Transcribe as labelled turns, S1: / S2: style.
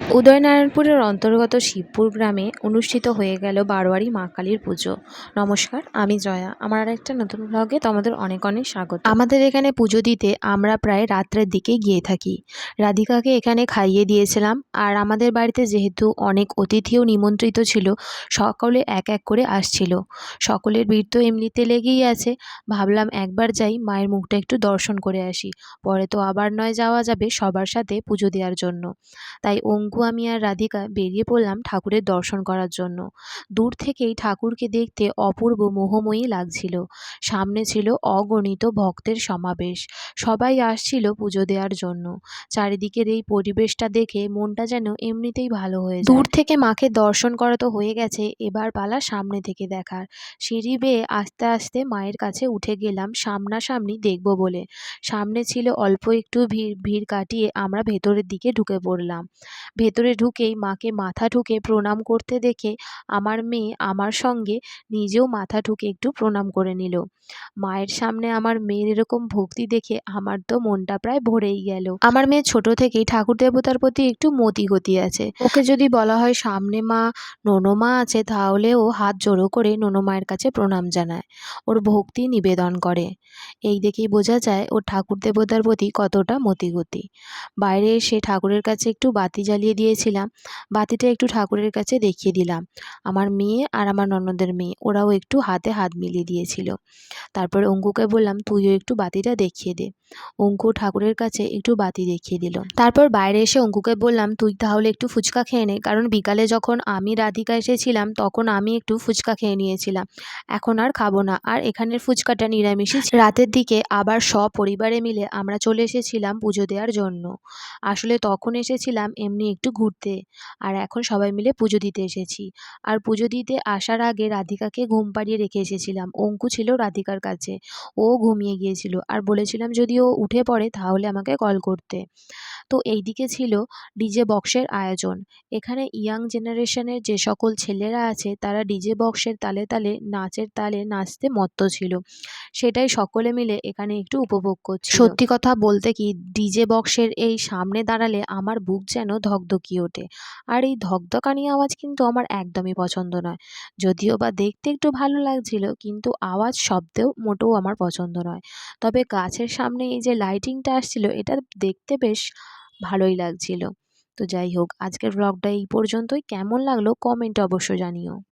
S1: উদয়নারায়ণপুরের অন্তর্গত শিবপুর গ্রামে অনুষ্ঠিত হয়ে গেল বারোয়ারি মা কালীর পুজো। নমস্কার, আমি জয়া। আমার আরেকটা নতুন ব্লগে তোমাদের অনেক অনেক স্বাগত। আমাদের এখানে পুজো দিতে আমরা প্রায় রাত্রের দিকে গিয়ে থাকি। রাধিকাকে এখানে খাইয়ে দিয়েছিলাম, আর আমাদের বাড়িতে যেহেতু অনেক অতিথিও নিমন্ত্রিত ছিল, সকলে এক এক করে আসছিল। সকলের ভিড় তো এমনিতে লেগেই আছে। ভাবলাম একবার যাই, মায়ের মুখটা একটু দর্শন করে আসি, পরে তো আবার নয় যাওয়া যাবে সবার সাথে পুজো দেওয়ার জন্য। তাই অঙ্কু, আমি আর রাধিকা বেরিয়ে পড়লাম ঠাকুরের দর্শন করার জন্য। দূর থেকেই ঠাকুরকে দেখতে অপূর্ব মোহময়ী লাগছিল। সামনে ছিল অগণিত ভক্তের সমাবেশ। সবাই আসছিল পুজো দেওয়ার জন্য। চারিদিকের এই পরিবেশটা দেখে মনটা যেন এমনিতেই ভালো হয়ে যায়। দূর থেকে মাকে দর্শন করা তো হয়ে গেছে, এবার পালা সামনে থেকে দেখার। সিঁড়ি বেয়ে আস্তে আস্তে মায়ের কাছে উঠে গেলাম সামনাসামনি দেখব বলে। সামনে ছিল অল্প একটু ভিড়। ভিড় কাটিয়ে আমরা ভেতরের দিকে ঢুকে পড়লাম। ভেতরে ঢুকেই মাকে মাথা ঠুকে প্রণাম করতে দেখে আমার মেয়ে আমার সঙ্গে নিজেও মাথা ঠুকে একটু প্রণাম করে নিল। মায়ের সামনে আমার মেয়ের এরকম ভক্তি দেখে আমার তো মনটা প্রায় ভরেই গেল। আমার মেয়ে ছোট থেকেই ঠাকুর দেবতার প্রতি একটু মতিগতি আছে। ওকে যদি বলা হয় সামনে মা ননমা আছে, তাহলে ও হাত জোড়ো করে ননমায়ের কাছে প্রণাম জানায়, ওর ভক্তি নিবেদন করে। এই দেখেই বোঝা যায় ওর ঠাকুর দেবতার প্রতি কতটা মতিগতি। বাইরে এসে ঠাকুরের কাছে একটু বাতি জ্বালিয়ে দিয়েছিলাম। বাতিটা একটু ঠাকুরের কাছে দেখিয়ে দিলাম। আমার মেয়ে আর আমার ননদের মেয়ে ওরাও একটু হাতে হাত মিলিয়ে দিয়েছিল। তারপরে অঙ্কুকে বললাম, তুইও একটু বাতিটা দেখিয়ে দে। অঙ্কু ঠাকুরের কাছে একটু বাতি দেখিয়ে দিল। তারপর বাইরে এসে অঙ্কুকে বললাম, তুই তাহলে একটু ফুচকা খেয়ে নে, কারণ বিকালে যখন আমি রাধিকা এসেছিলাম তখন আমি একটু ফুচকা খেয়ে নিয়েছিলাম, এখন আর খাবো না। আর এখানের ফুচকাটা নিরামিষই ছিল। রাতের দিকে আবার সপরিবারে মিলে আমরা চলে এসেছিলাম পুজো দেওয়ার জন্য। আসলে তখন এসেছিলাম এমনি একটু ঘুরতে, আর এখন সবাই মিলে পুজো দিতে এসেছি। আর পুজো দিতে আসার আগে রাধিকাকে ঘুম পাড়িয়ে রেখে এসেছিলাম। অঙ্কু ছিল রাধিকার কাছে, ও ঘুমিয়ে গিয়েছিল, আর বলেছিলাম যদি ও উঠে পড়ে তাহলে আমাকে কল করতে। তো এইদিকে ছিল ডিজে বক্সের আয়োজন। এখানে ইয়াং জেনারেশনের যে সকল ছেলেরা আছে তারা ডিজে বক্সের তালে তালে নাচের তালে নাচতে মত্ত ছিল। সেটাই সকলে মিলে এখানে একটু উপভোগ করছিল। সত্যি কথা বলতে কি, ডিজে বক্সের এই সামনে দাঁড়ালে আমার বুক যেন ধকধকিয়ে ওঠে। আর এই ধকধকানি আওয়াজ কিন্তু আমার একদমই পছন্দ নয়। যদিও বা দেখতে একটু ভালো লাগছিল, কিন্তু আওয়াজ শব্দেও মোটেও আমার পছন্দ নয়। তবে গাছের সামনে এই যে লাইটিংটা আসছিল, এটা দেখতে বেশ ভালোই লাগছিল। তো যাই হোক, আজকের ব্লগটা এই পর্যন্তই। কেমন লাগলো কমেন্টে অবশ্যই জানিও।